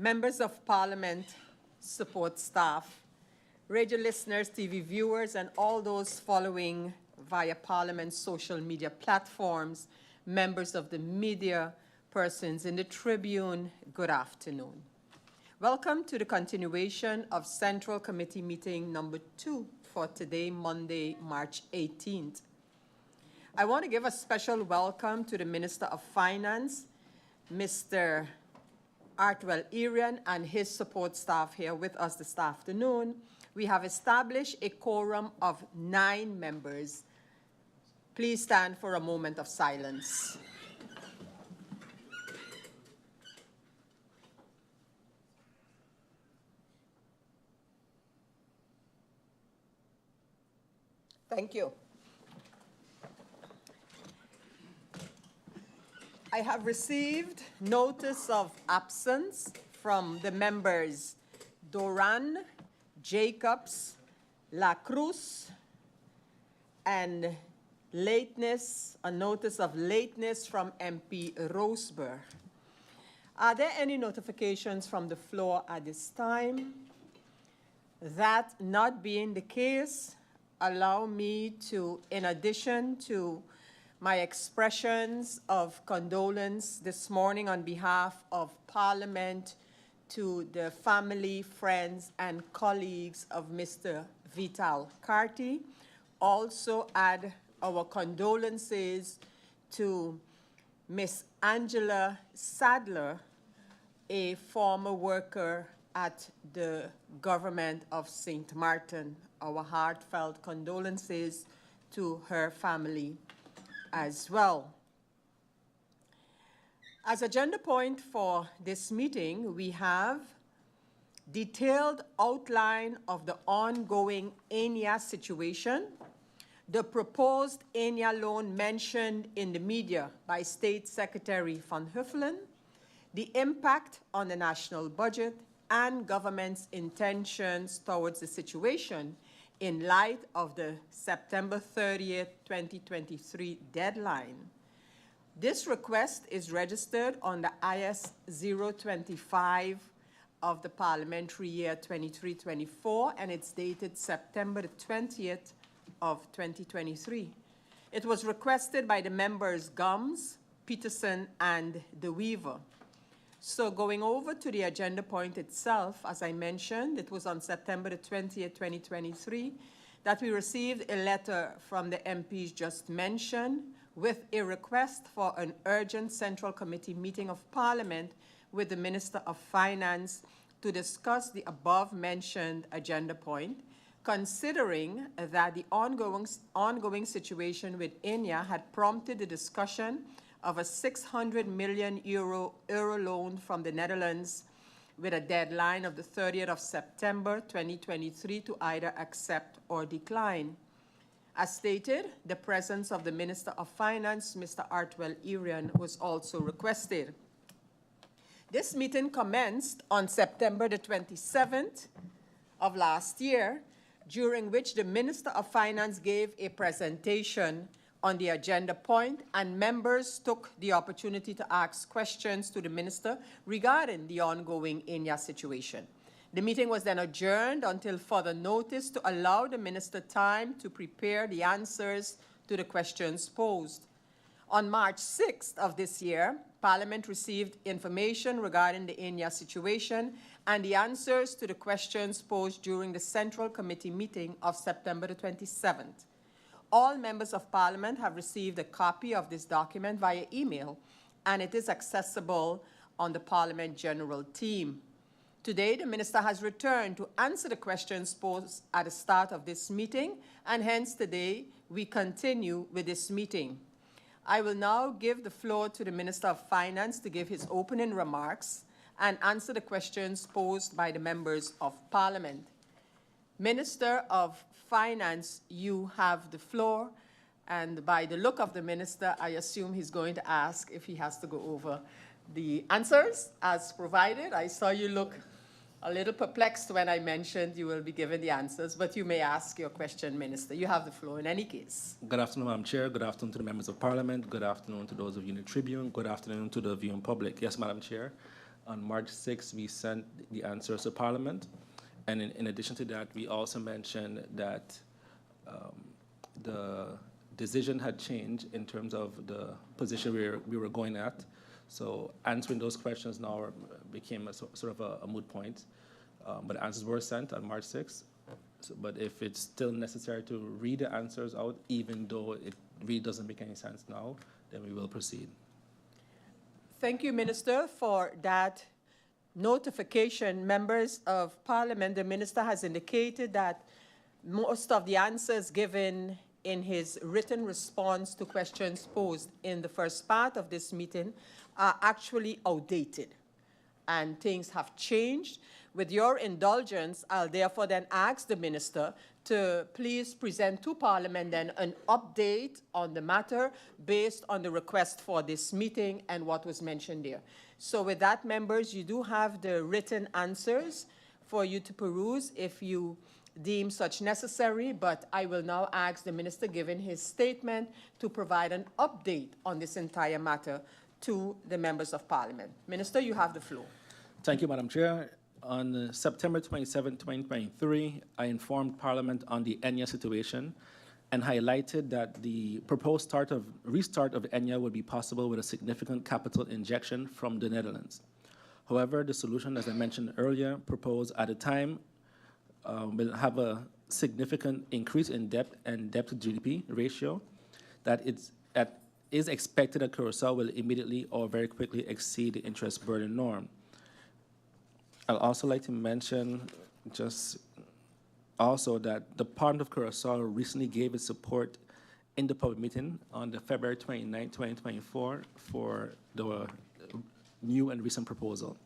Members of Parliament, support staff, radio listeners, TV viewers, and all those following via Parliament's social media platforms, members of the media, persons in the Tribune, good afternoon. Welcome to the continuation of Central Committee meeting number 2 for today, Monday, March 18th. I want to give a special welcome to the Minister of Finance, Mr. Artwell Irian, and his support staff here with us this afternoon. We have established a quorum of 9 members. Please stand for a moment of silence. Thank you. I have received notice of absence from the members Doran, Jacobs, La Cruz, and lateness, a notice of lateness from MP Roseburg. Are there any notifications from the floor at this time? That not being the case, allow me to, in addition to my expressions of condolence this morning on behalf of Parliament to the family, friends, and colleagues of Mr. Vital Carty, also add our condolences to Miss Angela Sadler, a former worker at the government of St. Martin. Our heartfelt condolences to her family as well. As agenda point for this meeting, we have detailed outline of the ongoing ENNIA situation, the proposed ENNIA loan mentioned in the media by State Secretary Van Huffelen, the impact on the national budget, and government's intentions towards the situation in light of the September 30th, 2023 deadline. This request is registered on the IS 025 of the parliamentary year 23-24, and it's dated September the 20th of 2023. It was requested by the members Gumbs, Peterson, and the Weever. So going over to the agenda point itself, as I mentioned, it was on September the 20th, 2023, that we received a letter from the MPs just mentioned with a request for an urgent Central Committee meeting of Parliament with the Minister of Finance to discuss the above-mentioned agenda point, considering that the ongoing situation with ENNIA had prompted the discussion of a 600 million euro loan from the Netherlands with a deadline of the 30th of September 2023 to either accept or decline. As stated, the presence of the Minister of Finance, Mr. Artwell Irian, was also requested. This meeting commenced on September the 27th of last year, during which the Minister of Finance gave a presentation on the agenda point, and members took the opportunity to ask questions to the Minister regarding the ongoing ENNIA situation. The meeting was then adjourned until further notice to allow the Minister time to prepare the answers to the questions posed. On March 6th of this year, Parliament received information regarding the ENNIA situation and the answers to the questions posed during the Central Committee meeting of September the 27th. All members of Parliament have received a copy of this document via email, and it is accessible on the Parliament General team. Today, the Minister has returned to answer the questions posed at the start of this meeting, and hence today we continue with this meeting. I will now give the floor to the Minister of Finance to give his opening remarks and answer the questions posed by the members of Parliament. Minister of Finance, you have the floor, and by the look of the Minister, I assume he's going to ask if he has to go over the answers as provided. I saw you look a little perplexed when I mentioned you will be given the answers, but you may ask your question, Minister. You have the floor in any case. Good afternoon, Madam Chair. Good afternoon to the members of Parliament. Good afternoon to those of you in the Tribune. Good afternoon to the viewing public. Yes, Madam Chair. On March 6th, we sent the answers to Parliament. And in addition to that, we also mentioned that the decision had changed in terms of the position we were going at. So answering those questions now became sort of a moot point. But answers were sent on March 6th. So, but if it's still necessary to read the answers out, even though it really doesn't make any sense now, then we will proceed. Thank you, Minister, for that notification. Members of Parliament, the Minister has indicated that most of the answers given in his written response to questions posed in the first part of this meeting are actually outdated, and things have changed. With your indulgence, I'll therefore then ask the Minister to please present to Parliament then an update on the matter based on the request for this meeting and what was mentioned there. So with that, members, you do have the written answers for you to peruse if you deem such necessary, but I will now ask the Minister, given his statement, to provide an update on this entire matter to the members of Parliament. Minister, you have the floor. Thank you, Madam Chair. On September 27, 2023, I informed Parliament on the ENNIA situation and highlighted that the proposed restart of ENNIA would be possible with a significant capital injection from the Netherlands. However, the solution, as I mentioned earlier, proposed at the time will have a significant increase in debt and debt to GDP ratio that is expected that Curaçao will immediately or very quickly exceed the interest burden norm. I'd also like to mention just also that the Parliament of Curaçao recently gave its support in the public meeting on the February 29, 2024 for the new and recent proposal.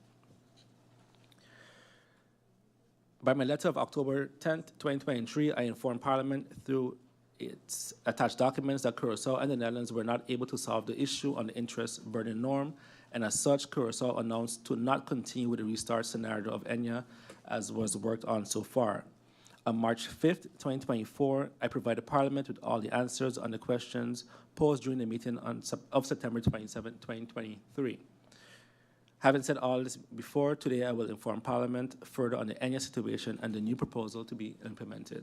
By my letter of October 10, 2023, I informed Parliament through its attached documents that Curaçao and the Netherlands were not able to solve the issue on the interest burden norm, and as such, Curaçao announced to not continue with the restart scenario of ENNIA as was worked on so far. On March 5th, 2024, I provided Parliament with all the answers on the questions posed during the meeting of September 27, 2023. Having said all this before, today I will inform Parliament further on the ENNIA situation and the new proposal to be implemented.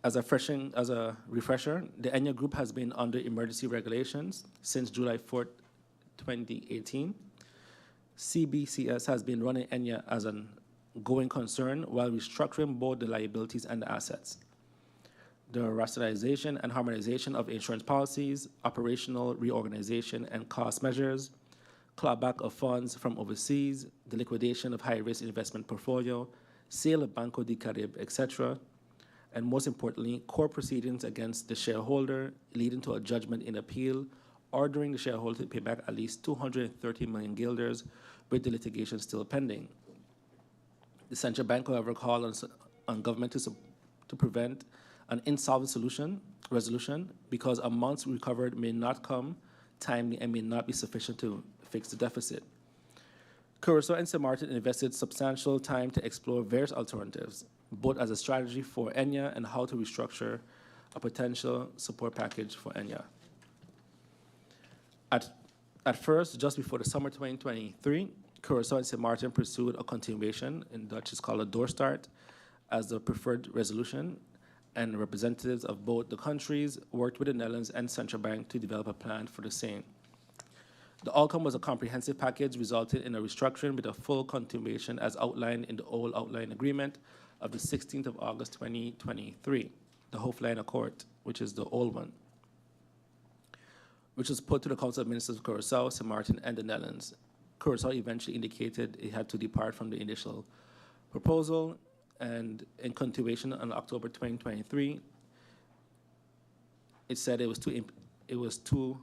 As a refresher, the ENNIA Group has been under emergency regulations since July 4, 2018. CBCS has been running ENNIA as an going concern while restructuring both the liabilities and the assets. The rationalization and harmonization of insurance policies, operational reorganization and cost measures, clawback of funds from overseas, the liquidation of high-risk investment portfolio, sale of Banco de Caribe, etc., and most importantly, court proceedings against the shareholder leading to a judgment in appeal, ordering the shareholder to pay back at least 230 million guilders with the litigation still pending. The central bank, however, called on government to prevent an insolvent resolution because amounts recovered may not come timely and may not be sufficient to fix the deficit. Curaçao and St. Martin invested substantial time to explore various alternatives, both as a strategy for ENNIA and how to restructure a potential support package for ENNIA. At first, just before the summer 2023, Curaçao and St. Martin pursued a continuation, in Dutch is called a doorstart, as the preferred resolution, and representatives of both the countries worked with the Netherlands and Central Bank to develop a plan for the same. The outcome was a comprehensive package resulting in a restructuring with a full continuation as outlined in the old outline agreement of the 16th of August 2023, the Hoofdlijn Accord, which is the old one, which was put to the Council of Ministers of Curaçao, St. Martin, and the Netherlands. Curaçao eventually indicated it had to depart from the initial proposal, and in continuation on October 2023, it said it was to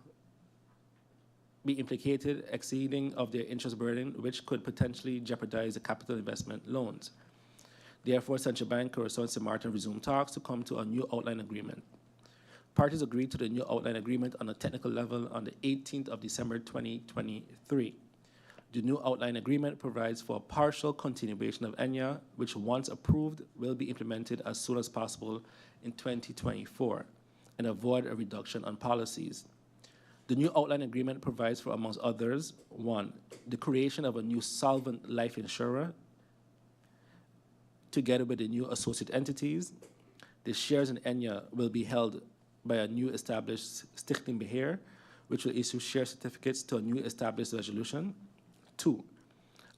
be implicated exceeding of their interest burden, which could potentially jeopardize the capital investment loans. Therefore, Central Bank, Curaçao, and St. Martin resumed talks to come to a new outline agreement. Parties agreed to the new outline agreement on a technical level on the 18th of December 2023. The new outline agreement provides for a partial continuation of ENNIA, which once approved will be implemented as soon as possible in 2024 and avoid a reduction on policies. The new outline agreement provides for, amongst others, 1, the creation of a new solvent life insurer, together with the new associate entities. The shares in ENNIA will be held by a new established Stichting Beheer, which will issue share certificates to a new established resolution. 2,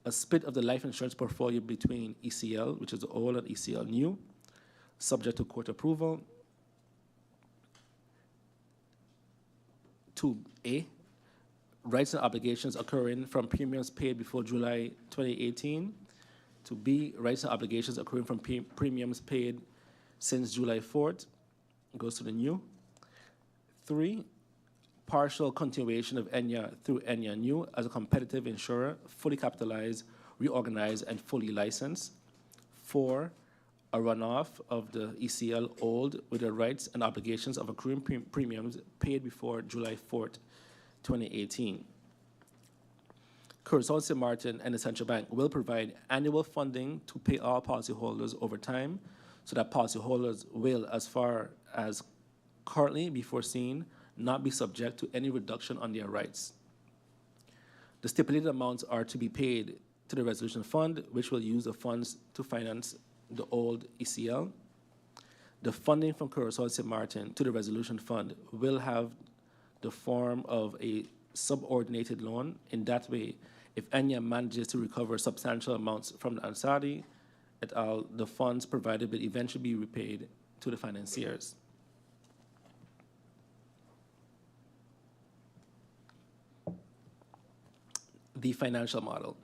a split of the life insurance portfolio between ECL, which is the old, and ECL new, subject to court approval. 2A, rights and obligations occurring from premiums paid before July 2018. 2B, rights and obligations occurring from premiums paid since July 4th, goes to the new. 3, partial continuation of ENNIA through ENNIA new as a competitive insurer, fully capitalized, reorganized, and fully licensed. 4, a runoff of the ECL old with the rights and obligations of accruing premiums paid before July 4th, 2018. Curaçao St. Martin and the Central Bank will provide annual funding to pay all policyholders over time, so that policyholders will, as far as currently be foreseen, not be subject to any reduction on their rights. The stipulated amounts are to be paid to the Resolution Fund, which will use the funds to finance the old ECL. The funding from Curaçao St. Martin to the Resolution Fund will have the form of a subordinated loan. In that way, if ENNIA manages to recover substantial amounts from the Ansari et al., the funds provided will eventually be repaid to the financiers. The financial model.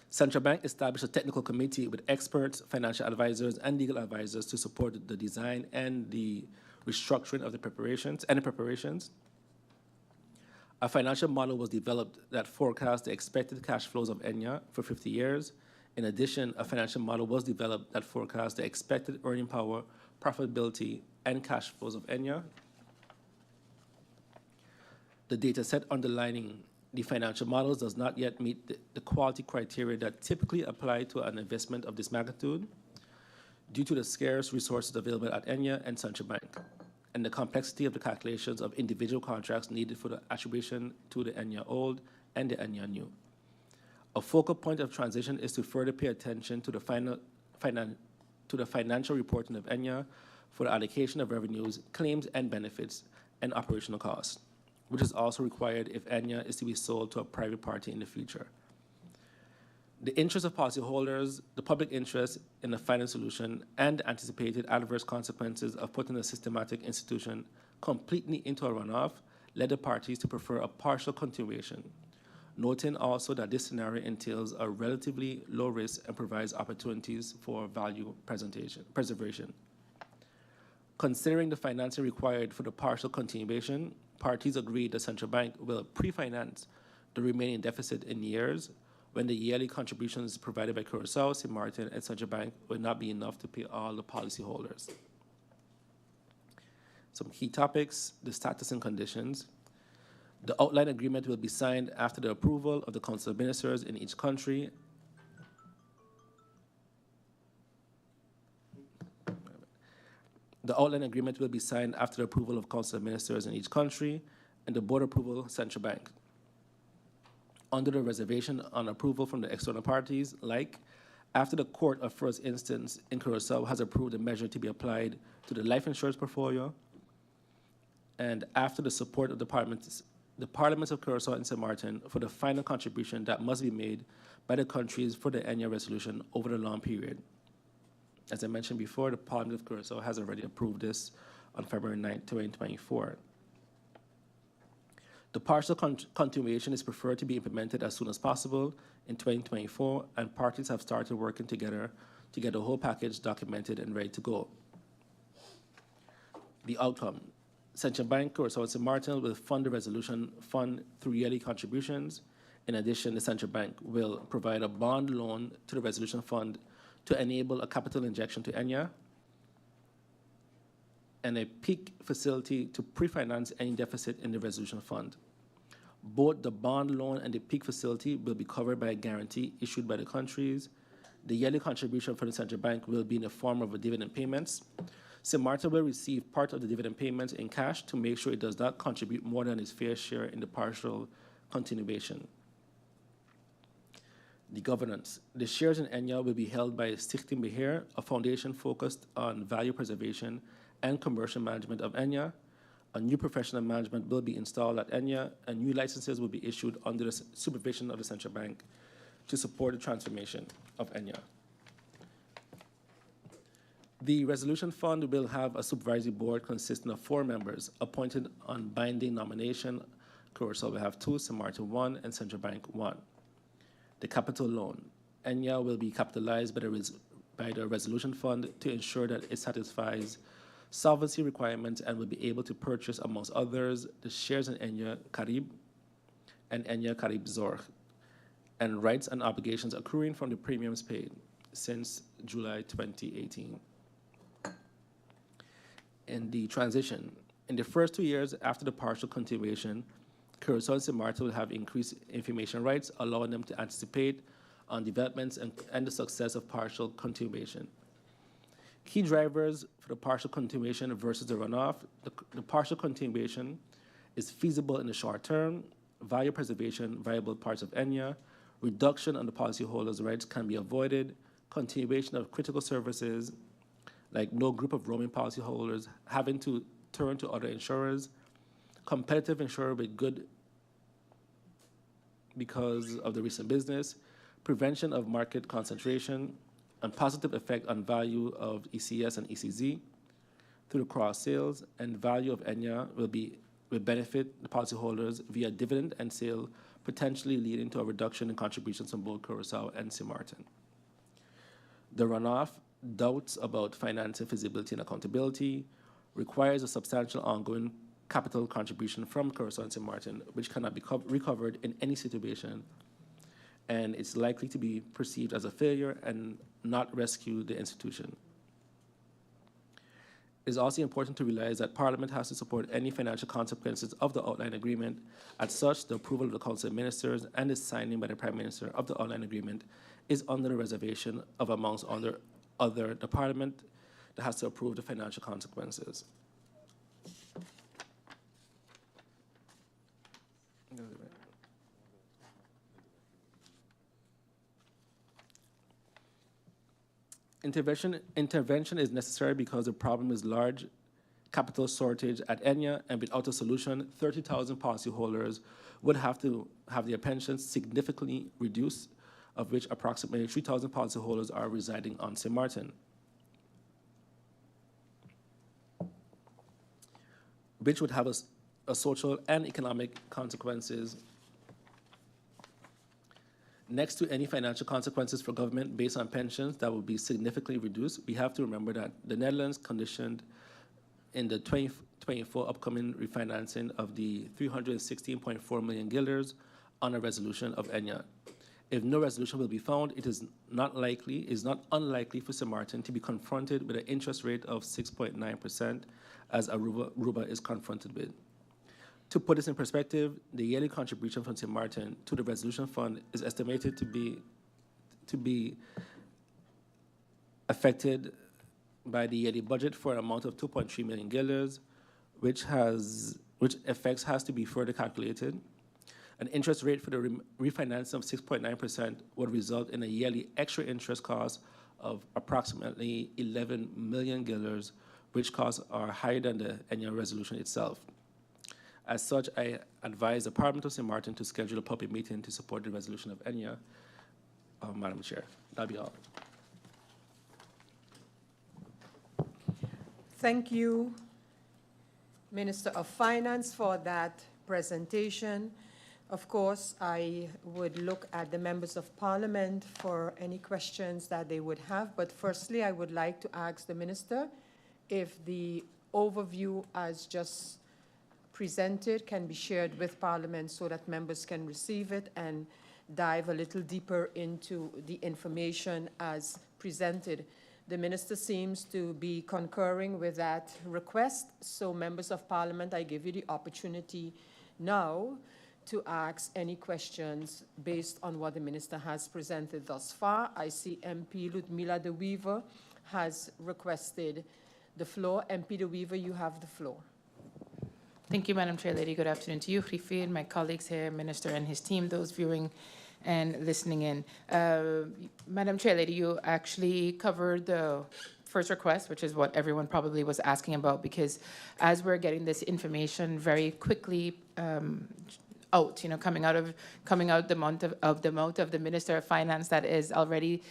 Central Bank established a technical committee with experts, financial advisors, and legal advisors to support the design and the restructuring of the preparations. A financial model was developed that forecasts the expected cash flows of ENNIA for 50 years. In addition, a financial model was developed that forecasts the expected earning power, profitability, and cash flows of ENNIA. The data set underlining the financial models does not yet meet the quality criteria that typically apply to an investment of this magnitude due to the scarce resources available at ENNIA and Central Bank, and the complexity of the calculations of individual contracts needed for the attribution to the ENNIA old and the ENNIA new. A focal point of transition is to further pay attention to the financial reporting of ENNIA for the allocation of revenues, claims and benefits, and operational costs, which is also required if ENNIA is to be sold to a private party in the future. The interest of policyholders, the public interest in the final solution, and the anticipated adverse consequences of putting a systematic institution completely into a runoff led the parties to prefer a partial continuation, noting also that this scenario entails a relatively low risk and provides opportunities for value preservation. Considering the financing required for the partial continuation, parties agreed the Central Bank will pre-finance the remaining deficit in years when the yearly contributions provided by Curaçao, St. Martin, and Central Bank will not be enough to pay all the policyholders. Some key topics: the status and conditions. The outline agreement will be signed after the approval of the Council of Ministers in each country. The outline agreement will be signed after the approval of Council of Ministers in each country and the board approval Central Bank. Under the reservation on approval from the external parties, like after the Court of First Instance in Curaçao has approved a measure to be applied to the life insurance portfolio, and after the support of the parliaments of Curaçao and St. Martin for the final contribution that must be made by the countries for the ENNIA resolution over the long period. As I mentioned before, the Parliament of Curaçao has already approved this on February 9, 2024. The partial continuation is preferred to be implemented as soon as possible in 2024, and parties have started working together to get the whole package documented and ready to go. The outcome: Central Bank, Curaçao and St. Martin will fund the resolution fund through yearly contributions. In addition, the Central Bank will provide a bond loan to the resolution fund to enable a capital injection to ENNIA, and a peak facility to pre-finance any deficit in the resolution fund. Both the bond loan and the peak facility will be covered by a guarantee issued by the countries. The yearly contribution from the Central Bank will be in the form of a dividend payments, St. Martin will receive part of the dividend payments in cash to make sure it does not contribute more than its fair share in the partial continuation. The governance. The shares in ENNIA will be held by Stichting Beheer, a foundation focused on value preservation and commercial management of ENNIA. A new professional management will be installed at ENNIA, and new licenses will be issued under the supervision of the central bank to support the transformation of ENNIA. The resolution fund will have a supervisory board consisting of 4 members appointed on binding nomination. Curaçao will have 2, St. Martin 1, and Central Bank 1. The capital loan. ENNIA will be capitalized by the resolution fund to ensure that it satisfies solvency requirements and will be able to purchase, amongst others, the shares in ENNIA Carib and ENNIA Carib Zorg, and rights and obligations accruing from the premiums paid since July 2018. In the transition, in the first 2 years after the partial continuation, Curaçao and St. Martin will have increased information rights, allowing them to anticipate on developments and the success of partial continuation. Key drivers for the partial continuation versus the runoff. The partial continuation is feasible in the short term. Value preservation, viable parts of ENNIA, reduction on the policyholders' rights can be avoided, continuation of critical services, like no group of roaming policyholders having to turn to other insurers, competitive insurer with good because of the recent business, prevention of market concentration, and positive effect on value of ECS and ECZ through the cross sales, and value of ENNIA will benefit the policyholders via dividend and sale, potentially leading to a reduction in contributions from both Curaçao and St. Martin. The runoff, doubts about financing feasibility and accountability, requires a substantial ongoing capital contribution from Curaçao and St. Martin, which cannot be recovered in any situation, and it's likely to be perceived as a failure and not rescue the institution. It is also important to realize that Parliament has to support any financial consequences of the outline agreement. As such, the approval of the Council of Ministers and the signing by the Prime Minister of the outline agreement is under the reservation of, amongst other, the Parliament that has to approve the financial consequences. Intervention is necessary because the problem is large capital shortage at ENNIA, and without a solution, 30,000 policyholders would have to have their pensions significantly reduced, of which approximately 3,000 policyholders are residing on St. Martin, which would have a social and economic consequences. Next to any financial consequences for government based on pensions that will be significantly reduced, we have to remember that the Netherlands conditioned in the 2024 upcoming refinancing of the 316.4 million guilders on a resolution of ENNIA. If no resolution will be found, it is not unlikely for St. Martin to be confronted with an interest rate of 6.9%, as Aruba is confronted with. To put this in perspective, the yearly contribution from St. Martin to the resolution fund is estimated to be affected by the yearly budget for an amount of 2.3 million guilders, which effects has to be further calculated. An interest rate for the refinancing of 6.9% would result in a yearly extra interest cost of approximately 11 million guilders, which costs are higher than the annual resolution itself. As such, I advise the Parliament of St. Martin to schedule a public meeting to support the resolution of ENNIA. Madam Chair, that'll be all. Thank you, Minister of Finance, for that presentation. Of course, I would look at the members of Parliament for any questions that they would have. But firstly, I would like to ask the Minister if the overview as just presented can be shared with Parliament so that members can receive it and dive a little deeper into the information as presented. The Minister seems to be concurring with that request. So members of Parliament, I give you the opportunity now to ask any questions based on what the Minister has presented thus far. I see MP Ludmila de Weever has requested the floor. MP De Weever, you have the floor. Thank you, Madam Chair Lady. Good afternoon to you, Rifi, and my colleagues here, Minister and his team, those viewing and listening in. Madam Chair Lady, you actually covered the first request, which is what everyone probably was asking about, because as we're getting this information very quickly out, coming out the mouth of the Minister of Finance that is already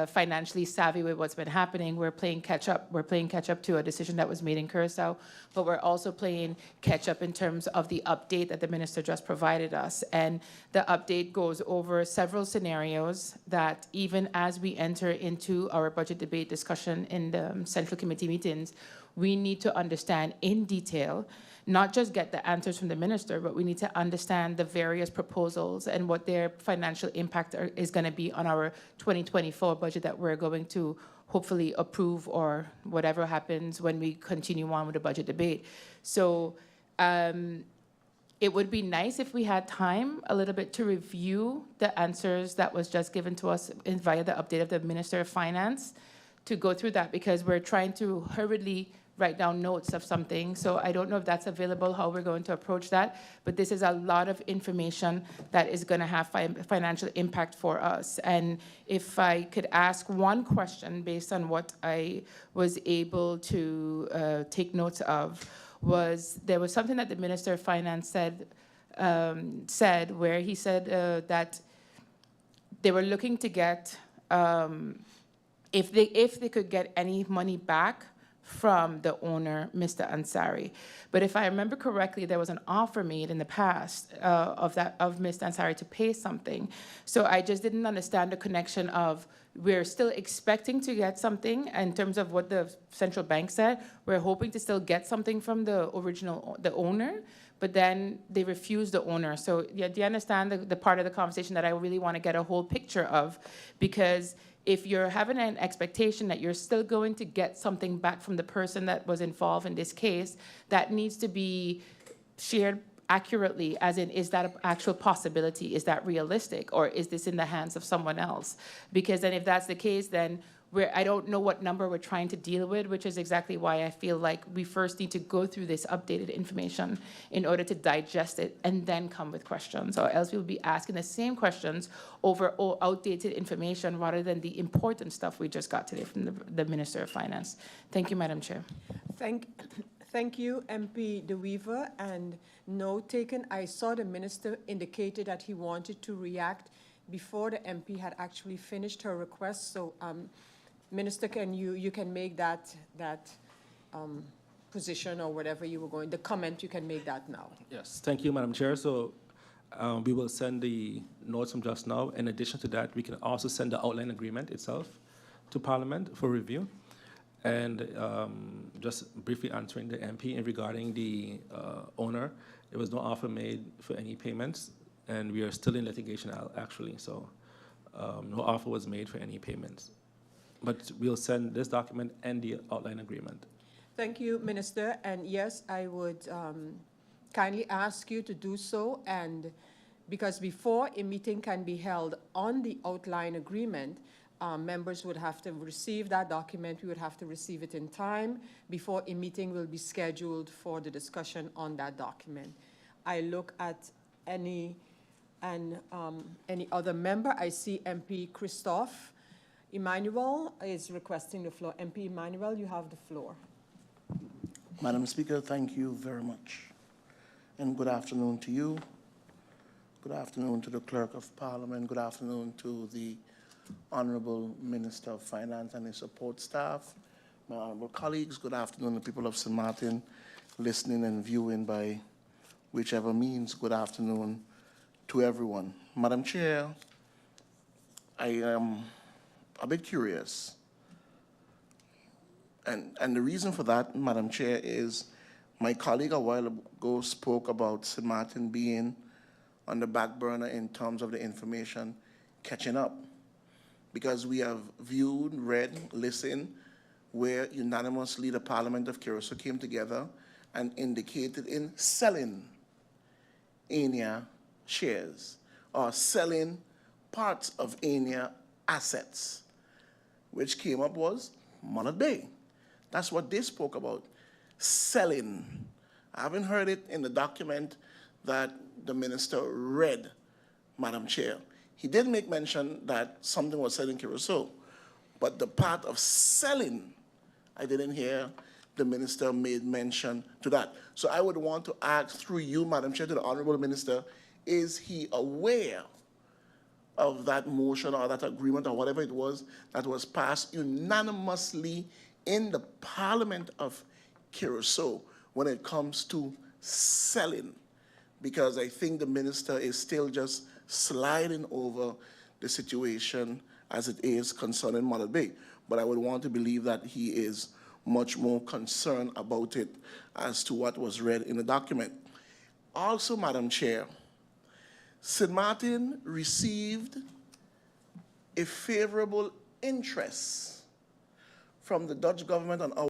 financially savvy with what's been happening. We're playing catch up. We're playing catch up to a decision that was made in Curacao, but we're also playing catch up in terms of the update that the Minister just provided us. And the update goes over several scenarios that even as we enter into our budget debate discussion in the Central Committee meetings, we need to understand in detail, not just get the answers from the minister, but we need to understand the various proposals and what their financial impact is going to be on our 2024 budget that we're going to hopefully approve, or whatever happens when we continue on with the budget debate. So it would be nice if we had time a little bit to review the answers that was just given to us via the update of the Minister of Finance, to go through that, because we're trying to hurriedly write down notes of something. So I don't know if that's available, how we're going to approach that, but this is a lot of information that is going to have financial impact for us. And if I could ask one question based on what I was able to take notes of, there was something that the Minister of Finance said, where he said that they were looking to get, if they could get any money back from the owner, Mr. Ansari. But if I remember correctly, there was an offer made in the past of Mr. Ansari to pay something. So I just didn't understand the connection of, we're still expecting to get something in terms of what the central bank said. We're hoping to still get something from the owner, but then they refused the owner. So yeah, do you understand the part of the conversation that I really want to get a whole picture of? Because if you're having an expectation that you're still going to get something back from the person that was involved in this case, that needs to be shared accurately, as in, is that an actual possibility? Is that realistic? Or is this in the hands of someone else? Because then if that's the case, then I don't know what number we're trying to deal with, which is exactly why I feel like we first need to go through this updated information in order to digest it and then come with questions, or else we'll be asking the same questions over outdated information rather than the important stuff we just got today from the Minister of Finance. Thank you, Madam Chair. Thank you, MP De Weever. And note taken, I saw the minister indicated that he wanted to react before the MP had actually finished her request. So, Minister, you can make that position, or whatever you were going, the comment, you can make that now. Yes, thank you, Madam Chair. So we will send the notes from just now. In addition to that, we can also send the outline agreement itself to Parliament for review. And just briefly answering the MP regarding the owner, there was no offer made for any payments, and we are still in litigation actually, so no offer was made for any payments. But we'll send this document and the outline agreement. Thank you, Minister. And yes, I would kindly ask you to do so, and because before a meeting can be held on the outline agreement, members would have to receive that document. We would have to receive it in time before a meeting will be scheduled for the discussion on that document. I look at any other member. I see MP Christophe Emmanuel is requesting the floor. MP Emmanuel, you have the floor. Madam Speaker, thank you very much. And good afternoon to you. Good afternoon to the Clerk of Parliament. Good afternoon to the Honorable Minister of Finance and his support staff. My honorable colleagues, good afternoon to the people of St. Martin listening and viewing by whichever means. Good afternoon to everyone. Madam Chair, I am a bit curious. And the reason for that, Madam Chair, is my colleague a while ago spoke about St. Martin being on the back burner in terms of the information catching up. Because we have viewed, read, listened, where unanimously the Parliament of Curacao came together and indicated in selling ENNIA shares or selling parts of ENNIA assets, which came up was Monad Bay. That's what they spoke about, selling. I haven't heard it in the document that the minister read, Madam Chair. He did make mention that something was said in Curacao, but the part of selling, I didn't hear the minister made mention to that. So I would want to ask through you, Madam Chair, to the Honorable Minister, is he aware of that motion or that agreement or whatever it was that was passed unanimously in the Parliament of Curacao when it comes to selling? Because I think the minister is still just sliding over the situation as it is concerning Mother Bay. But I would want to believe that he is much more concerned about it as to what was read in the document. Also, Madam Chair, St. Martin received a favorable interest from the Dutch government on our